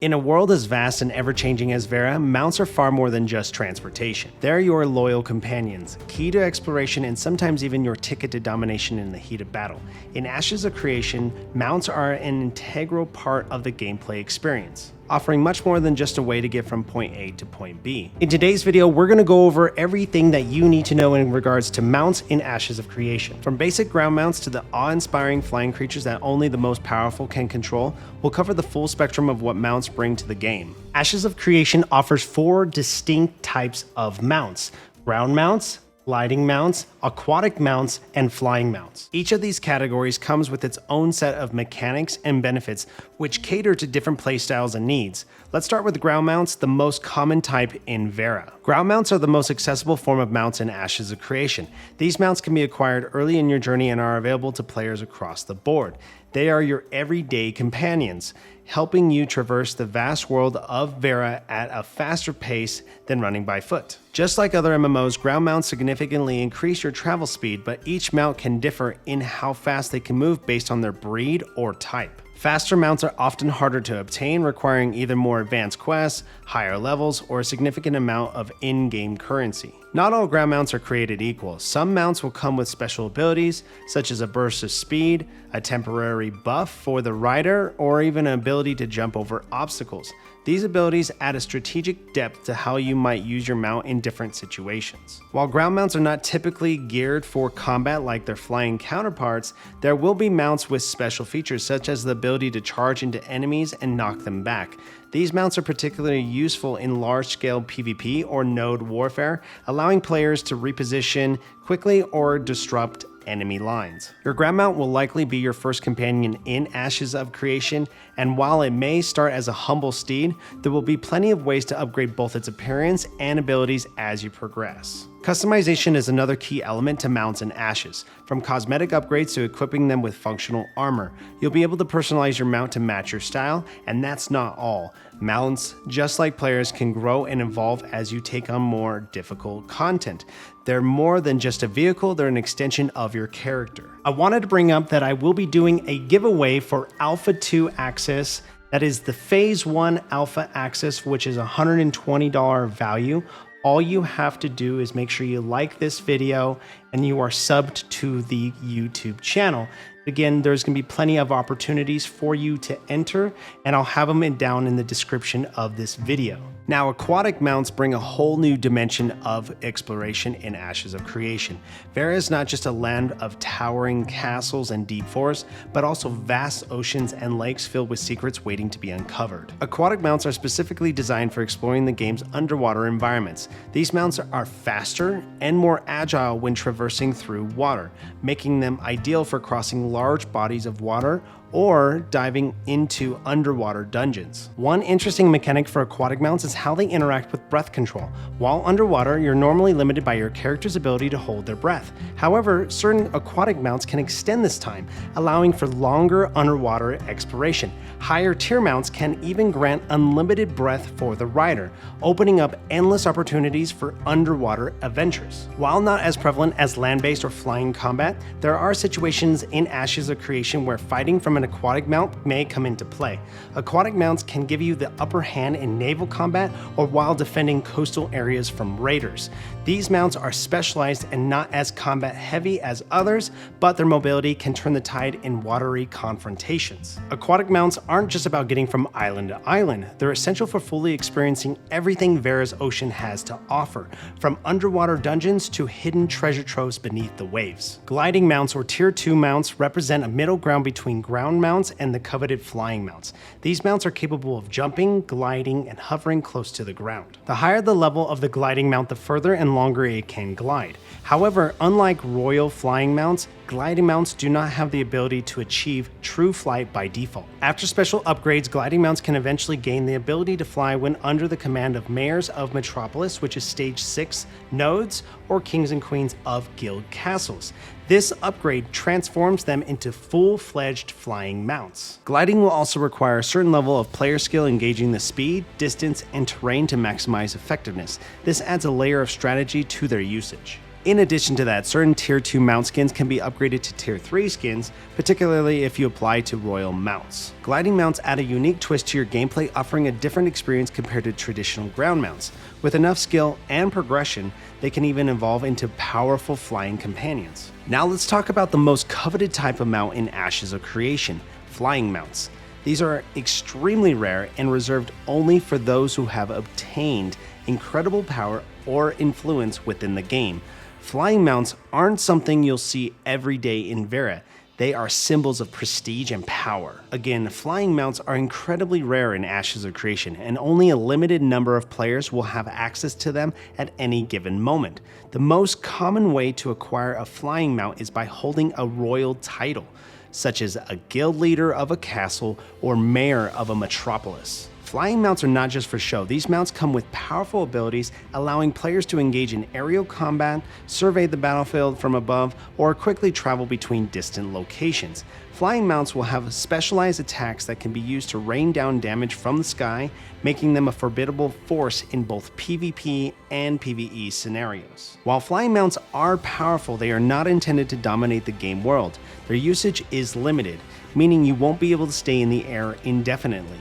In a world as vast and ever-changing as Vera, mounts are far more than just transportation. They're your loyal companions, key to exploration and sometimes even your ticket to domination in the heat of battle. In Ashes of Creation, mounts are an integral part of the gameplay experience, offering much more than just a way to get from point A to point B. In today's video, we're going to go over everything that you need to know in regards to mounts in Ashes of Creation. From basic ground mounts to the awe-inspiring flying creatures that only the most powerful can control, we'll cover the full spectrum of what mounts bring to the game. Ashes of Creation offers 4 distinct types of mounts: ground mounts, gliding mounts, aquatic mounts, and flying mounts. Each of these categories comes with its own set of mechanics and benefits which cater to different playstyles and needs. Let's start with ground mounts, the most common type in Vera. Ground mounts are the most accessible form of mounts in Ashes of Creation. These mounts can be acquired early in your journey and are available to players across the board. They are your everyday companions, helping you traverse the vast world of Vera at a faster pace than running by foot. Just like other MMOs, ground mounts significantly increase your travel speed, but each mount can differ in how fast they can move based on their breed or type. Faster mounts are often harder to obtain, requiring either more advanced quests, higher levels, or a significant amount of in-game currency. Not all ground mounts are created equal. Some mounts will come with special abilities, such as a burst of speed, a temporary buff for the rider, or even an ability to jump over obstacles. These abilities add a strategic depth to how you might use your mount in different situations. While ground mounts are not typically geared for combat like their flying counterparts, there will be mounts with special features such as the ability to charge into enemies and knock them back. These mounts are particularly useful in large-scale PvP or node warfare, allowing players to reposition quickly or disrupt enemy lines. Your ground mount will likely be your first companion in Ashes of Creation, and while it may start as a humble steed, there will be plenty of ways to upgrade both its appearance and abilities as you progress. Customization is another key element to mounts in Ashes. From cosmetic upgrades to equipping them with functional armor, you'll be able to personalize your mount to match your style, and that's not all. Mounts, just like players, can grow and evolve as you take on more difficult content. They're more than just a vehicle, they're an extension of your character. I wanted to bring up that I will be doing a giveaway for Alpha 2 Access. That is the Phase 1 Alpha Access, which is $120 value. All you have to do is make sure you like this video and you are subbed to the YouTube channel. Again, there's going to be plenty of opportunities for you to enter, and I'll have them down in the description of this video. Now, aquatic mounts bring a whole new dimension of exploration in Ashes of Creation. Vera is not just a land of towering castles and deep forests, but also vast oceans and lakes filled with secrets waiting to be uncovered. Aquatic mounts are specifically designed for exploring the game's underwater environments. These mounts are faster and more agile when traversing through water, making them ideal for crossing large bodies of water or diving into underwater dungeons. One interesting mechanic for aquatic mounts is how they interact with breath control. While underwater, you're normally limited by your character's ability to hold their breath. However, certain aquatic mounts can extend this time, allowing for longer underwater exploration. Higher tier mounts can even grant unlimited breath for the rider, opening up endless opportunities for underwater adventures. While not as prevalent as land-based or flying combat, there are situations in Ashes of Creation where fighting from an aquatic mount may come into play. Aquatic mounts can give you the upper hand in naval combat or while defending coastal areas from raiders. These mounts are specialized and not as combat heavy as others, but their mobility can turn the tide in watery confrontations. Aquatic mounts aren't just about getting from island to island. They're essential for fully experiencing everything Vera's ocean has to offer, from underwater dungeons to hidden treasure troves beneath the waves. Gliding mounts or Tier 2 mounts represent a middle ground between ground mounts and the coveted flying mounts. These mounts are capable of jumping, gliding, and hovering close to the ground. The higher the level of the gliding mount, the further and longer it can glide. However, unlike royal flying mounts, gliding mounts do not have the ability to achieve true flight by default. After special upgrades, gliding mounts can eventually gain the ability to fly when under the command of mayors of Metropolis, which is stage 6 nodes, or kings and queens of guild castles. This upgrade transforms them into full-fledged flying mounts. Gliding will also require a certain level of player skill engaging the speed, distance, and terrain to maximize effectiveness. This adds a layer of strategy to their usage. In addition to that, certain Tier 2 mount skins can be upgraded to Tier 3 skins, particularly if you apply to royal mounts. Gliding mounts add a unique twist to your gameplay, offering a different experience compared to traditional ground mounts. With enough skill and progression, they can even evolve into powerful flying companions. Now let's talk about the most coveted type of mount in Ashes of Creation, flying mounts. These are extremely rare and reserved only for those who have obtained incredible power or influence within the game. Flying mounts aren't something you'll see every day in Vera. They are symbols of prestige and power. Again, flying mounts are incredibly rare in Ashes of Creation, and only a limited number of players will have access to them at any given moment. The most common way to acquire a flying mount is by holding a royal title, such as a guild leader of a castle or mayor of a metropolis. Flying mounts are not just for show. These mounts come with powerful abilities, allowing players to engage in aerial combat, survey the battlefield from above, or quickly travel between distant locations. Flying mounts will have specialized attacks that can be used to rain down damage from the sky, making them a formidable force in both PvP and PvE scenarios. While flying mounts are powerful, they are not intended to dominate the game world. Their usage is limited, meaning you won't be able to stay in the air indefinitely.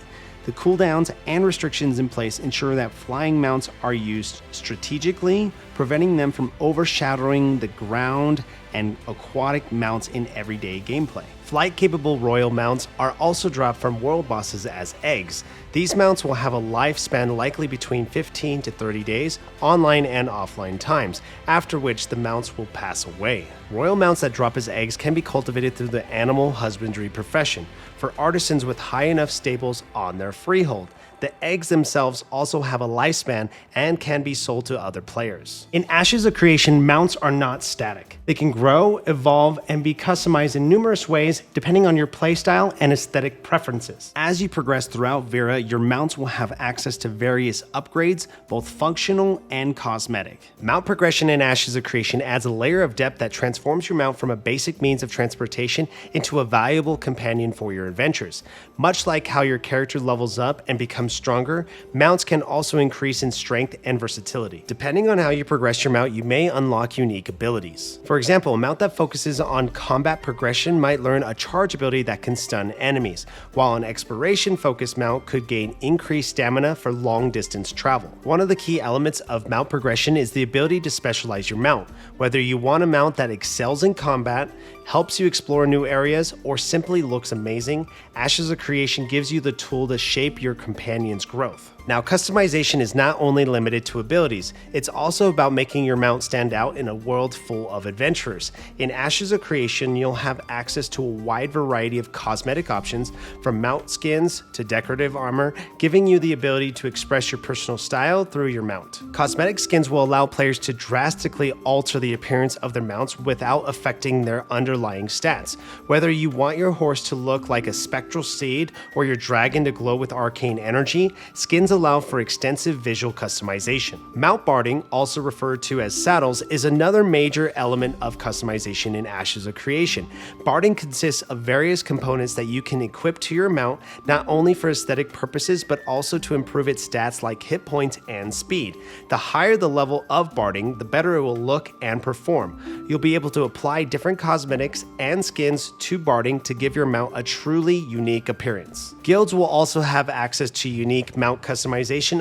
The cooldowns and restrictions in place ensure that flying mounts are used strategically, preventing them from overshadowing the ground and aquatic mounts in everyday gameplay. Flight-capable royal mounts are also dropped from world bosses as eggs. These mounts will have a lifespan likely between 15 to 30 days, online and offline times, after which the mounts will pass away. Royal mounts that drop as eggs can be cultivated through the animal husbandry profession, for artisans with high enough stables on their freehold. The eggs themselves also have a lifespan and can be sold to other players. In Ashes of Creation, mounts are not static. They can grow, evolve, and be customized in numerous ways depending on your playstyle and aesthetic preferences. As you progress throughout Vera, your mounts will have access to various upgrades, both functional and cosmetic. Mount progression in Ashes of Creation adds a layer of depth that transforms your mount from a basic means of transportation into a valuable companion for your adventures. Much like how your character levels up and becomes stronger, mounts can also increase in strength and versatility. Depending on how you progress your mount, you may unlock unique abilities. For example, a mount that focuses on combat progression might learn a charge ability that can stun enemies, while an exploration-focused mount could gain increased stamina for long-distance travel. One of the key elements of mount progression is the ability to specialize your mount. Whether you want a mount that excels in combat, helps you explore new areas, or simply looks amazing, Ashes of Creation gives you the tool to shape your companion's growth. Now, customization is not only limited to abilities, it's also about making your mount stand out in a world full of adventurers. In Ashes of Creation, you'll have access to a wide variety of cosmetic options, from mount skins to decorative armor, giving you the ability to express your personal style through your mount. Cosmetic skins will allow players to drastically alter the appearance of their mounts without affecting their underlying stats. Whether you want your horse to look like a spectral steed or your dragon to glow with arcane energy, skins allow for extensive visual customization. Mount barding, also referred to as saddles, is another major element of customization in Ashes of Creation. Barding consists of various components that you can equip to your mount, not only for aesthetic purposes, but also to improve its stats like hit points and speed. The higher the level of barding, the better it will look and perform. You'll be able to apply different cosmetics and skins to barding to give your mount a truly unique appearance. Guilds will also have access to unique mount customization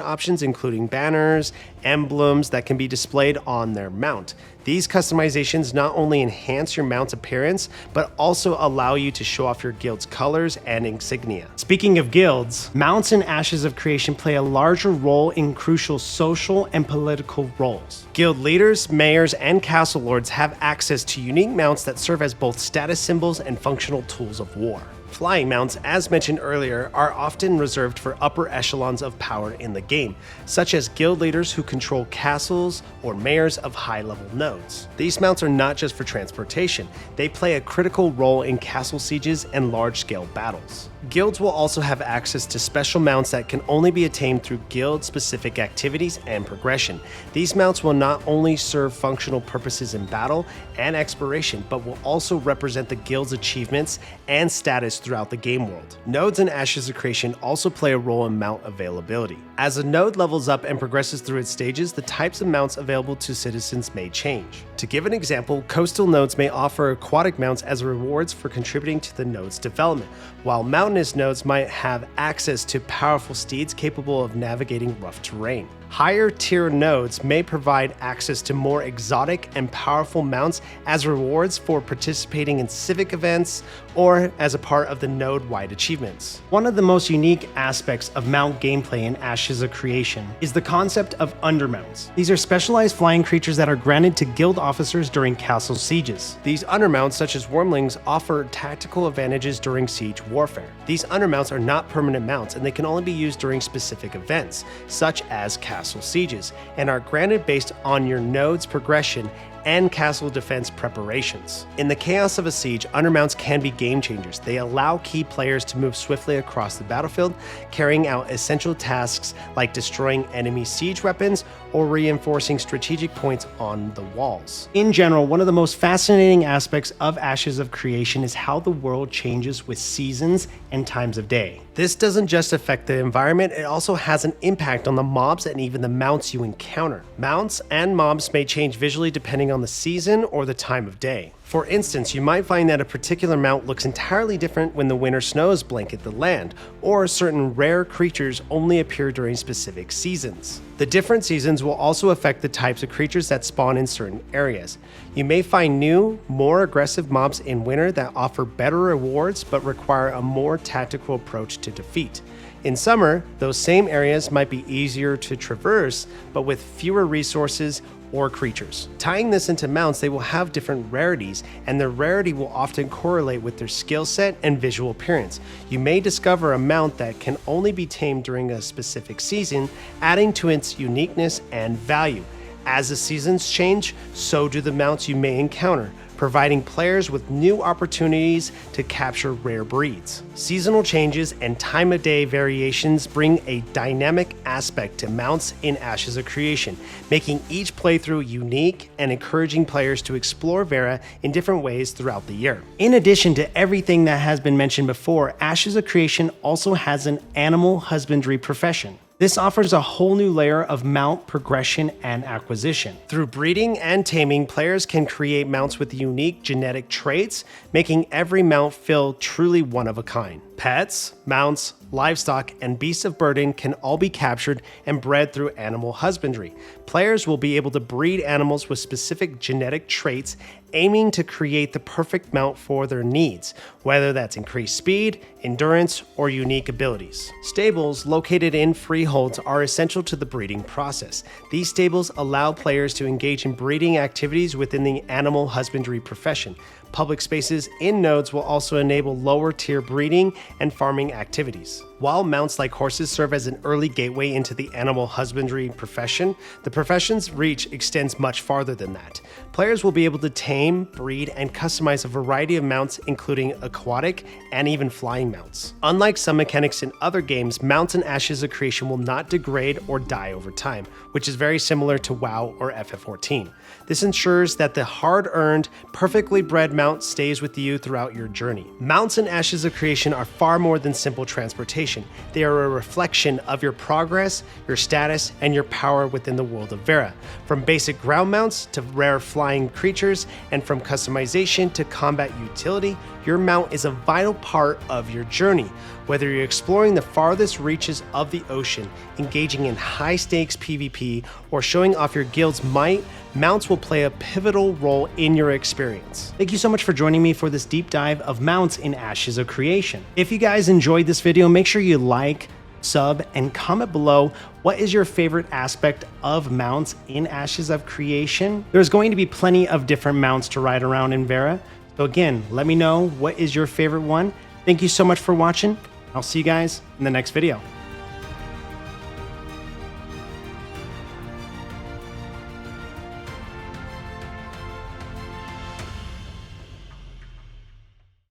options, including banners, emblems that can be displayed on their mount. These customizations not only enhance your mount's appearance, but also allow you to show off your guild's colors and insignia. Speaking of guilds, mounts in Ashes of Creation play a larger role in crucial social and political roles. Guild leaders, mayors, and castle lords have access to unique mounts that serve as both status symbols and functional tools of war. Flying mounts, as mentioned earlier, are often reserved for upper echelons of power in the game, such as guild leaders who control castles or mayors of high-level nodes. These mounts are not just for transportation, they play a critical role in castle sieges and large-scale battles. Guilds will also have access to special mounts that can only be attained through guild-specific activities and progression. These mounts will not only serve functional purposes in battle and exploration, but will also represent the guild's achievements and status nodes throughout the game world. Nodes in Ashes of Creation also play a role in mount availability. As a node levels up and progresses through its stages, the types of mounts available to citizens may change. To give an example, coastal nodes may offer aquatic mounts as rewards for contributing to the node's development, while mountainous nodes might have access to powerful steeds capable of navigating rough terrain. Higher tier nodes may provide access to more exotic and powerful mounts as rewards for participating in civic events or as a part of the node-wide achievements. One of the most unique aspects of mount gameplay in Ashes of Creation is the concept of Undermounts. These are specialized flying creatures that are granted to guild officers during castle sieges. These Undermounts, such as Wormlings, offer tactical advantages during siege warfare. These Undermounts are not permanent mounts and they can only be used during specific events, such as castle sieges, and are granted based on your node's progression and castle defense preparations. In the chaos of a siege, Undermounts can be game changers. They allow key players to move swiftly across the battlefield, carrying out essential tasks like destroying enemy siege weapons or reinforcing strategic points on the walls. In general, one of the most fascinating aspects of Ashes of Creation is how the world changes with seasons and times of day. This doesn't just affect the environment, it also has an impact on the mobs and even the mounts you encounter. Mounts and mobs may change visually depending on the season or the time of day. For instance, you might find that a particular mount looks entirely different when the winter snows blanket the land, or certain rare creatures only appear during specific seasons. The different seasons will also affect the types of creatures that spawn in certain areas. You may find new, more aggressive mobs in winter that offer better rewards but require a more tactical approach to defeat. In summer, those same areas might be easier to traverse, but with fewer resources or creatures. Tying this into mounts, they will have different rarities, and their rarity will often correlate with their skill set and visual appearance. You may discover a mount that can only be tamed during a specific season, adding to its uniqueness and value. As the seasons change, so do the mounts you may encounter, providing players with new opportunities to capture rare breeds. Seasonal changes and time of day variations bring a dynamic aspect to mounts in Ashes of Creation, making each playthrough unique and encouraging players to explore Vera in different ways throughout the year. In addition to everything that has been mentioned before, Ashes of Creation also has an animal husbandry profession. This offers a whole new layer of mount progression and acquisition. Through breeding and taming, players can create mounts with unique genetic traits, making every mount feel truly one of a kind. Pets, mounts, livestock, and beasts of burden can all be captured and bred through animal husbandry. Players will be able to breed animals with specific genetic traits, aiming to create the perfect mount for their needs, whether that's increased speed, endurance, or unique abilities. Stables located in freeholds are essential to the breeding process. These stables allow players to engage in breeding activities within the animal husbandry profession. Public spaces in nodes will also enable lower tier breeding and farming activities. While mounts like horses serve as an early gateway into the animal husbandry profession, the profession's reach extends much farther than that. Players will be able to tame, breed, and customize a variety of mounts, including aquatic and even flying mounts. Unlike some mechanics in other games, mounts in Ashes of Creation will not degrade or die over time, which is very similar to WoW or FF14. This ensures that the hard-earned, perfectly bred mount stays with you throughout your journey. Mounts in Ashes of Creation are far more than simple transportation. They are a reflection of your progress, your status, and your power within the world of Vera. From basic ground mounts to rare flying creatures, and from customization to combat utility, your mount is a vital part of your journey. Whether you're exploring the farthest reaches of the ocean, engaging in high-stakes PvP, or showing off your guild's might, mounts will play a pivotal role in your experience. Thank you so much for joining me for this deep dive of mounts in Ashes of Creation. If you guys enjoyed this video, make sure you like, sub, and comment below what is your favorite aspect of mounts in Ashes of Creation. There's going to be plenty of different mounts to ride around in Vera. So again, let me know what is your favorite one. Thank you so much for watching. I'll see you guys in the next video.